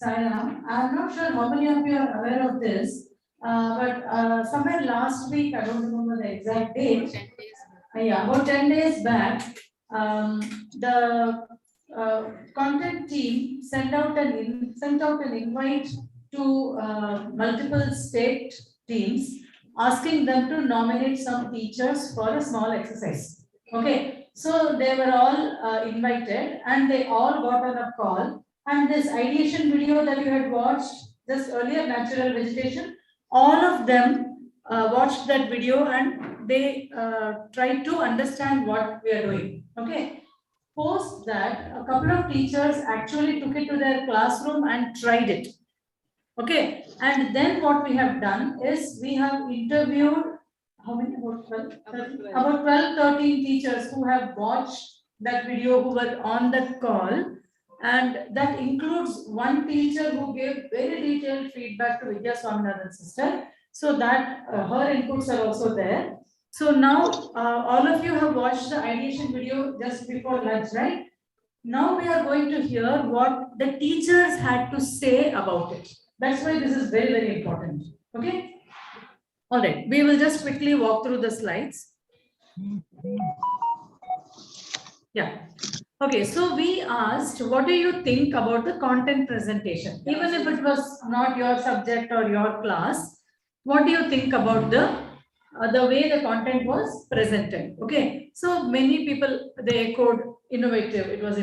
Sairam. I'm not sure how many of you are aware of this, but somewhere last week, I don't remember the exact date. Yeah, about 10 days back, the content team sent out an invite to multiple state teams, asking them to nominate some teachers for a small exercise. Okay, so they were all invited, and they all got on a call. And this ideation video that you had watched just earlier, natural vegetation, all of them watched that video, and they tried to understand what we are doing. Okay. Post that, a couple of teachers actually took it to their classroom and tried it. Okay. And then what we have done is we have interviewed how many? About 12? About 12, 13 teachers who have watched that video, who were on that call. And that includes one teacher who gave very detailed feedback to Vidya Swaminathan's sister. So that her inputs are also there. So now all of you have watched the ideation video just before lunch, right? Now we are going to hear what the teachers had to say about it. That's why this is very, very important. Okay. All right. We will just quickly walk through the slides. Yeah. Okay, so we asked, what do you think about the content presentation? Even if it was not your subject or your class, what do you think about the way the content was presented? Okay, so many people, they echoed innovative, it was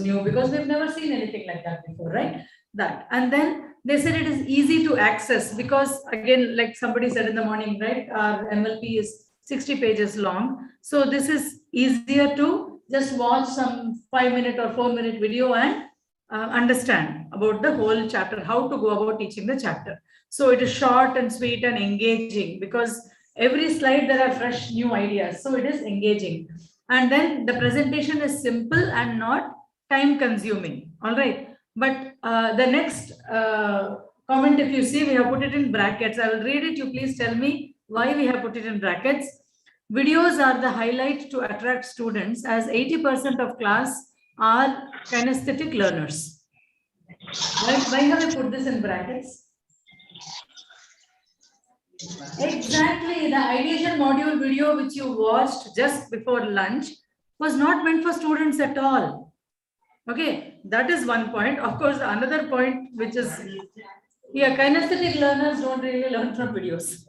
new, because we've never seen anything like that before, right? That. And then they said it is easy to access because, again, like somebody said in the morning, right, our MLP is 60 pages long. So this is easier to just watch some 5-minute or 4-minute video and understand about the whole chapter, how to go about teaching the chapter. So it is short and sweet and engaging because every slide there are fresh new ideas. So it is engaging. And then the presentation is simple and not time consuming. All right. But the next comment, if you see, we have put it in brackets. I will read it. You please tell me why we have put it in brackets. Videos are the highlight to attract students, as 80% of class are kinesthetic learners. Why have I put this in brackets? Exactly. The ideation module video which you watched just before lunch was not meant for students at all. Okay, that is one point. Of course, another point which is, yeah, kinesthetic learners don't really learn from videos.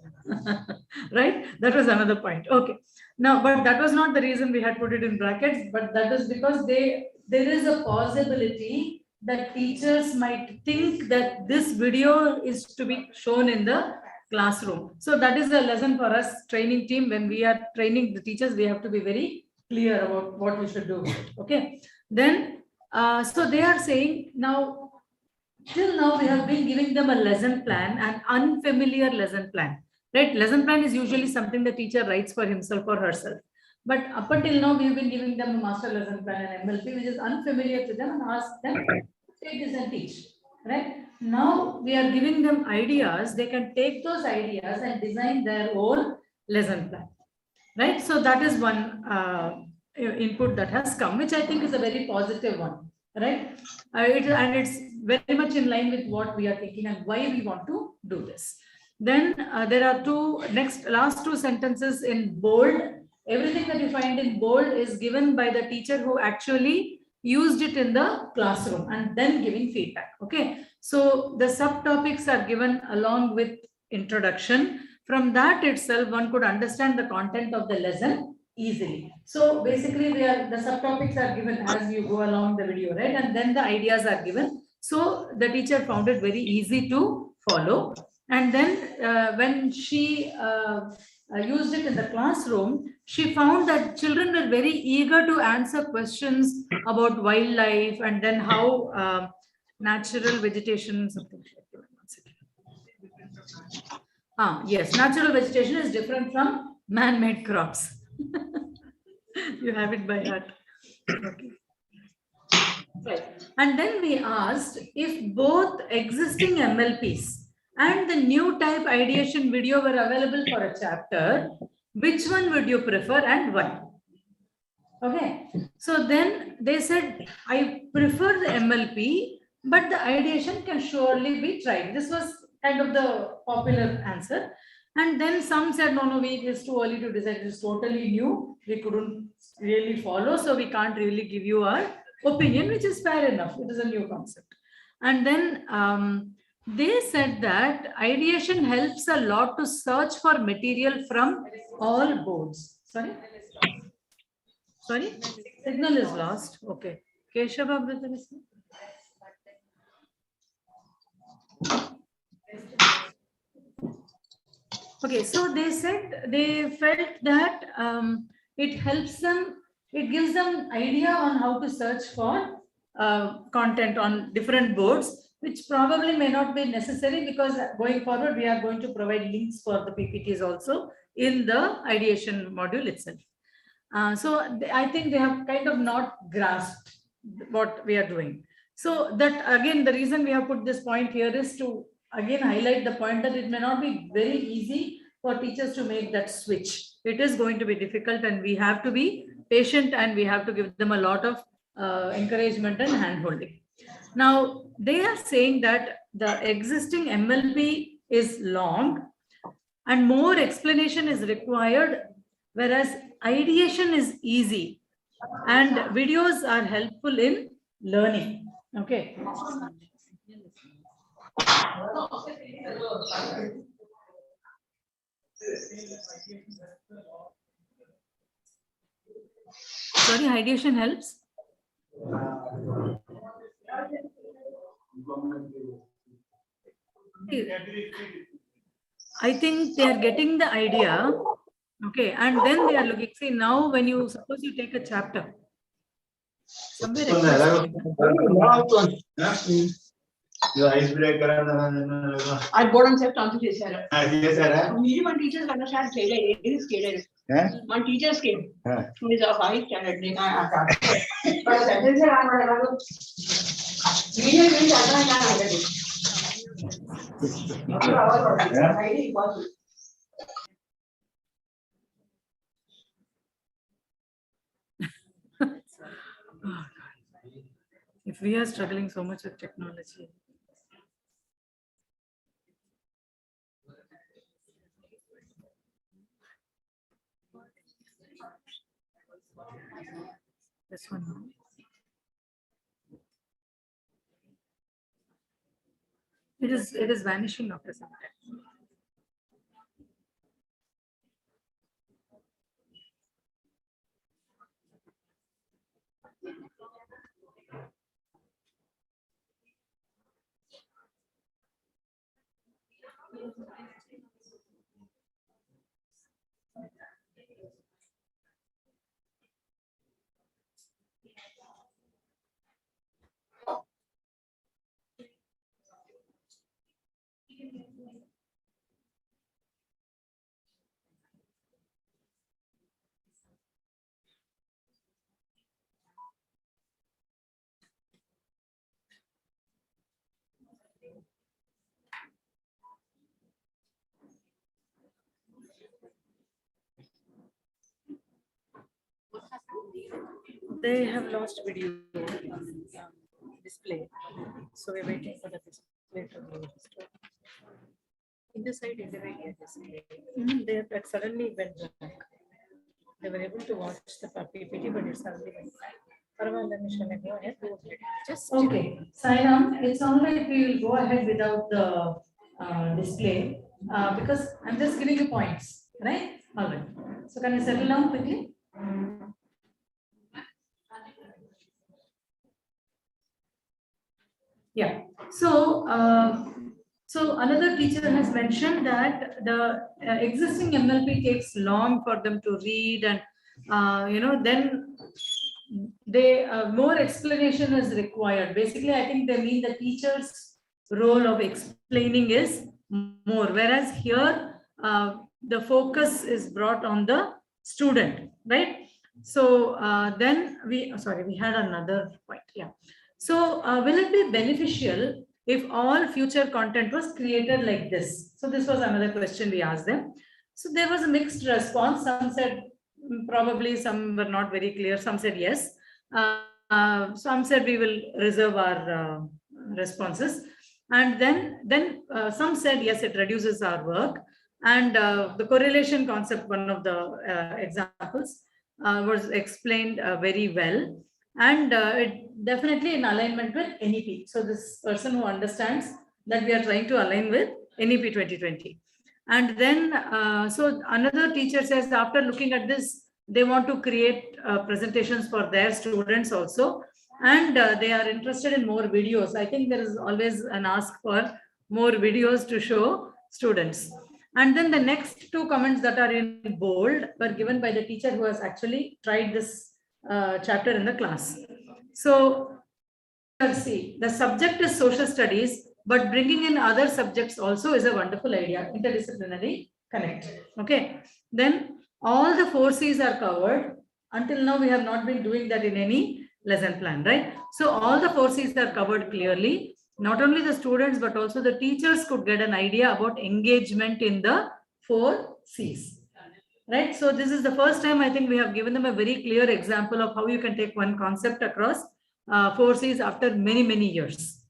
Right? That was another point. Okay. Now, but that was not the reason we had put it in brackets, but that is because there is a possibility that teachers might think that this video is to be shown in the classroom. So that is a lesson for us training team. When we are training the teachers, we have to be very clear about what we should do. Okay. Then, so they are saying now, till now we have been giving them a lesson plan, an unfamiliar lesson plan. Right? Lesson plan is usually something the teacher writes for himself or herself. But up until now, we have been giving them a master lesson plan and MLP, which is unfamiliar to them, and ask them to take this and teach. Right? Now we are giving them ideas. They can take those ideas and design their own lesson plan. Right? So that is one input that has come, which I think is a very positive one. Right? And it's very much in line with what we are thinking and why we want to do this. Then there are last two sentences in bold. Everything that you find in bold is given by the teacher who actually used it in the classroom and then giving feedback. Okay. So the subtopics are given along with introduction. From that itself, one could understand the content of the lesson easily. So basically the subtopics are given as you go along the video, right? And then the ideas are given. So the teacher found it very easy to follow. And then when she used it in the classroom, she found that children were very eager to answer questions about wildlife and then how natural vegetation, something like yes, natural vegetation is different from man-made crops. You have it by heart. Okay. Right. And then we asked if both existing MLPs and the new type ideation video were available for a chapter, which one would you prefer and why? Okay. So then they said, I prefer the MLP but the ideation can surely be tried. This was kind of the popular answer. And then some said, no, it's too early to decide. It's totally new. We couldn't really follow, so we can't really give you our opinion, which is fair enough. It is a new concept. And then they said that ideation helps a lot to search for material from all boards. Sorry? Signal is lost. Okay. Keshava brother is here. Okay, so they said they felt that it helps them, it gives them idea on how to search for content on different boards, which probably may not be necessary, because going forward we are going to provide links for the PPTs also in the ideation module itself. So I think they have kind of not grasped what we are doing. So that again, the reason we have put this point here is to again highlight the point that it may not be very easy for teachers to make that switch. It is going to be difficult, and we have to be patient, and we have to give them a lot of encouragement and hand-holding. Now, they are saying that the existing MLP is long and more explanation is required, whereas ideation is easy and videos are helpful in learning. Okay. Sorry, ideation helps? I think they are getting the idea. Okay, and then they are looking. See, now when you suppose you take a chapter, somewhere I bought on set on the minimum teachers understand scalar. My teachers came. Who is a high standard. If we are struggling so much with technology. This one. It is vanishing after some time. They have lost video display, so we're waiting for the display to be restored. In the side, in the video display, that suddenly went back. They were able to watch the PPT, but it suddenly went back. Go ahead. Just okay. Sainam, it's all right. We will go ahead without the display because I'm just giving you points, right? All right. So can you settle down quickly? Yeah. So, so another teacher has mentioned that the existing MLP takes long for them to read, and then they more explanation is required. Basically, I think they mean the teacher's role of explaining is more, whereas here the focus is brought on the student, right? So then we had another point. Yeah. So will it be beneficial if all future content was created like this? So this was another question we asked them. So there was a mixed response. Some said probably, some were not very clear. Some said yes. Some said we will reserve our responses. And then some said, yes, it reduces our work. And the correlation concept, one of the examples, was explained very well. And it definitely in alignment with NEP. So this person who understands that we are trying to align with NEP 2020. And then, so another teacher says, after looking at this, they want to create presentations for their students also. And they are interested in more videos. I think there is always an ask for more videos to show students. And then the next two comments that are in bold were given by the teacher who has actually tried this chapter in the class. So, see, the subject is social studies, but bringing in other subjects also is a wonderful idea, interdisciplinary connect. Okay, then all the 4 C's are covered. Until now, we have not been doing that in any lesson plan, right? So all the 4 C's are covered clearly. Not only the students, but also the teachers could get an idea about engagement in the 4 C's, right? So this is the first time I think we have given them a very clear example of how you can take one concept across 4 C's after many, many years,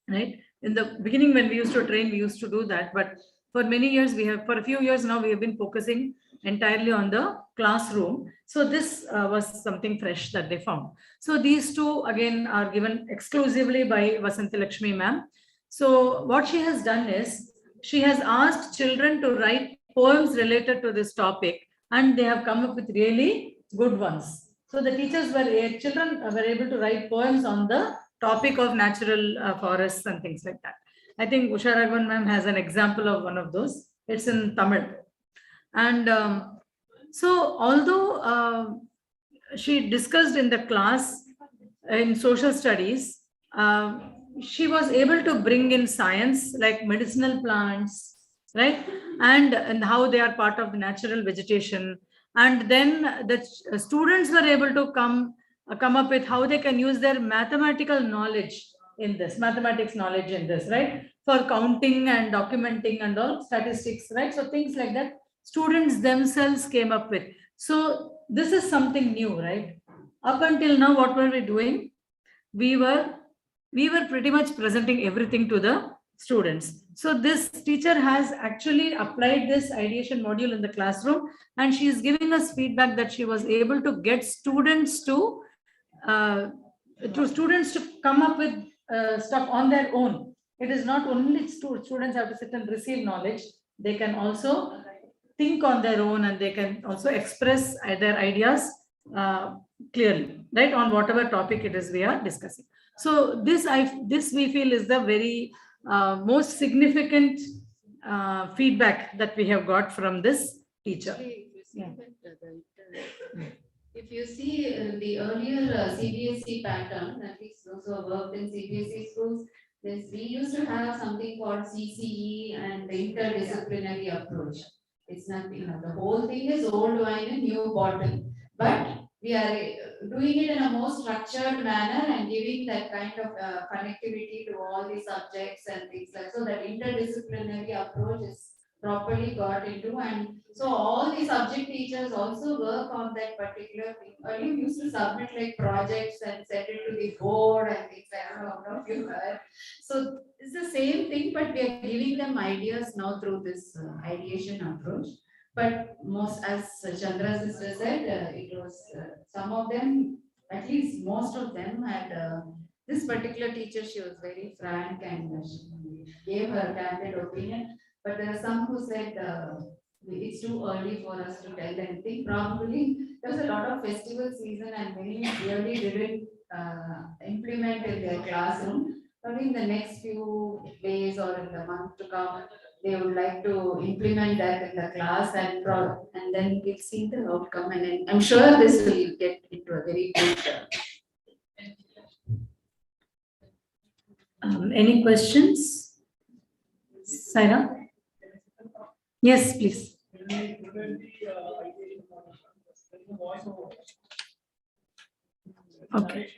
right? In the beginning, when we used to train, we used to do that. But for many years, for a few years now, we have been focusing entirely on the classroom. So this was something fresh that they found. So these two again are given exclusively by Vasanthi Lakshmi ma'am. So what she has done is she has asked children to write poems related to this topic, and they have come up with really good ones. So the children were able to write poems on the topic of natural forests and things like that. I think Usha Raghavan ma'am has an example of one of those. It's in Tamil. And so although she discussed in the class in social studies, she was able to bring in science like medicinal plants, right? And how they are part of the natural vegetation. And then the students were able to come up with how they can use their mathematics knowledge in this, right? For counting and documenting and all statistics, right? So things like that, students themselves came up with. So this is something new, right? Up until now, what were we doing? We were pretty much presenting everything to the students. So this teacher has actually applied this ideation module in the classroom, and she is giving us feedback that she was able to get students to come up with stuff on their own. It is not only students have to sit and receive knowledge, they can also think on their own, and they can also express their ideas clearly, right, on whatever topic it is we are discussing. So this we feel is the very most significant feedback that we have got from this teacher. If you see the earlier CBSE pattern, at least those who have worked in CBSE schools, we used to have something called CCE and the interdisciplinary approach. It's nothing, the whole thing is old wine in new bottle, but we are doing it in a more structured manner and giving that kind of connectivity to all the subjects and things like so that interdisciplinary approach is properly got into, and so all the subject teachers also work on that particular thing. Earlier we used to submit like projects and send it to the board and things like that. I don't know if you heard. So it's the same thing, but we are giving them ideas now through this ideation approach. But most, as Chandra sister said, it was some of them, at least most of them had this particular teacher. She was very frank and she gave her candid opinion. But there are some who said it's too early for us to tell anything. Probably there was a lot of festival season and many really didn't implement in their classroom. Probably in the next few days or in the month to come, they would like to implement that in the class and then we'll see the outcome. And I'm sure this will get into a very good. Any questions, Saira? Yes, please. Okay.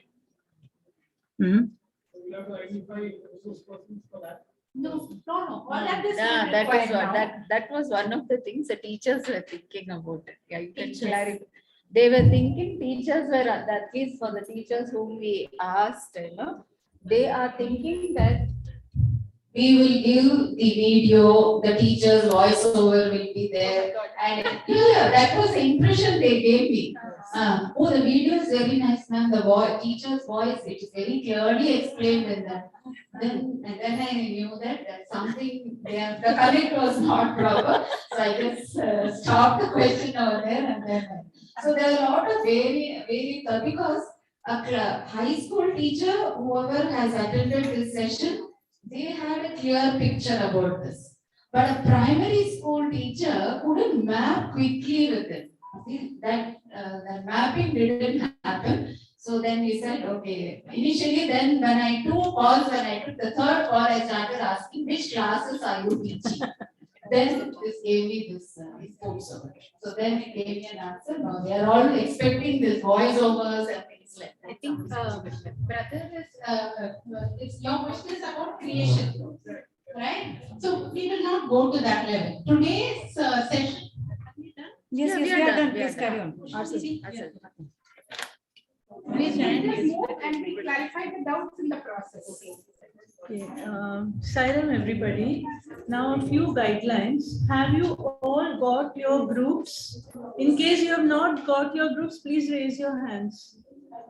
No. That was one of the things the teachers were thinking about. Yeah, you can clarify. They were thinking teachers were, at least for the teachers whom we asked, they are thinking that we will give the video, the teacher's voiceover will be there. And yeah, that was the impression they gave me. Oh, the video is very nice, ma'am. The teacher's voice, it is very clearly explained in that. Then I knew that something there, the connect was not proper. So I just stopped the question over there and then. So there are a lot of because a high school teacher, whoever has attended this session, they had a clear picture about this. But a primary school teacher couldn't map quickly with it. See, that mapping didn't happen. So then we said, okay, initially then when I took the third call, I started asking which classes are you teaching? Then this gave me this voiceover. So then it gave me an answer. No, they are all expecting this voiceovers and things like that. I think brother is your question is about creation, right? So we will not go to that level. Today's session. Yes, we are done. Please carry on. Please move and we clarify the doubts in the process. Okay, Salam everybody. Now a few guidelines. Have you all got your groups? In case you have not got your groups, please raise your hands.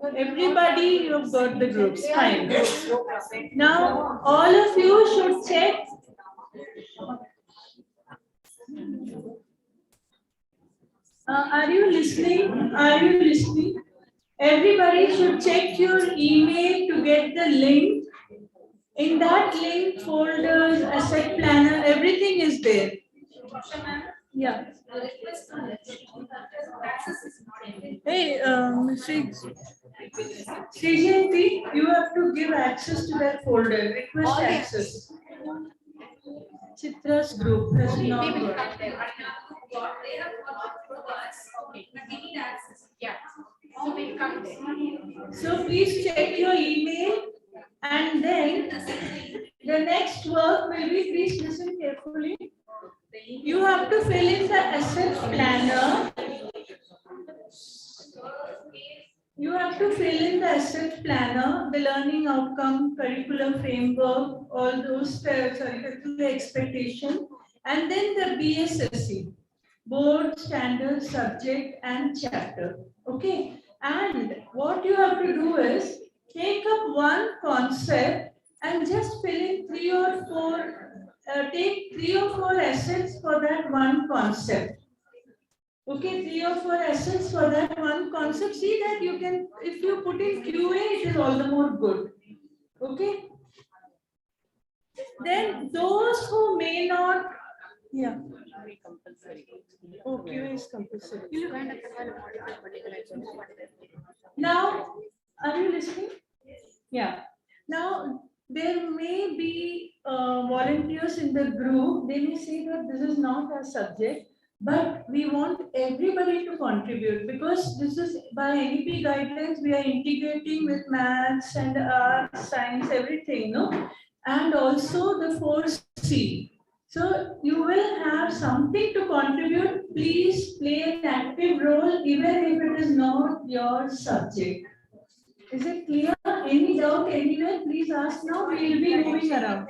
Everybody, you have got the groups. Fine. Now all of you should check. Are you listening? Are you listening? Everybody should check your email to get the link. In that link, folders, asset planner, everything is there. Yeah. Hey, CJP, you have to give access to that folder. Request access. Chitra's group has not got. So we'll come there. So please check your email. And then the next work will be, please listen carefully. You have to fill in the asset planner. You have to fill in the asset planner, the learning outcome, curriculum framework, all those curricular expectation, and then the BSSC, board, standard, subject, and chapter. Okay. And what you have to do is take up one concept and just fill in take 3 or 4 assets for that one concept. Okay, 3 or 4 assets for that one concept. See that you can, if you put in QA, it is all the more good. Okay. Then those who may not, yeah. Oh, QA is compulsory. Now, are you listening? Yeah. Now, there may be volunteers in the group. They may say that this is not our subject, but we want everybody to contribute because this is by NEP guidelines. We are integrating with maths and arts, science, everything, no? And also the 4C. So you will have something to contribute. Please play an active role, even if it is not your subject. Is it clear? Any doubt anywhere? Please ask now. We will be moving around.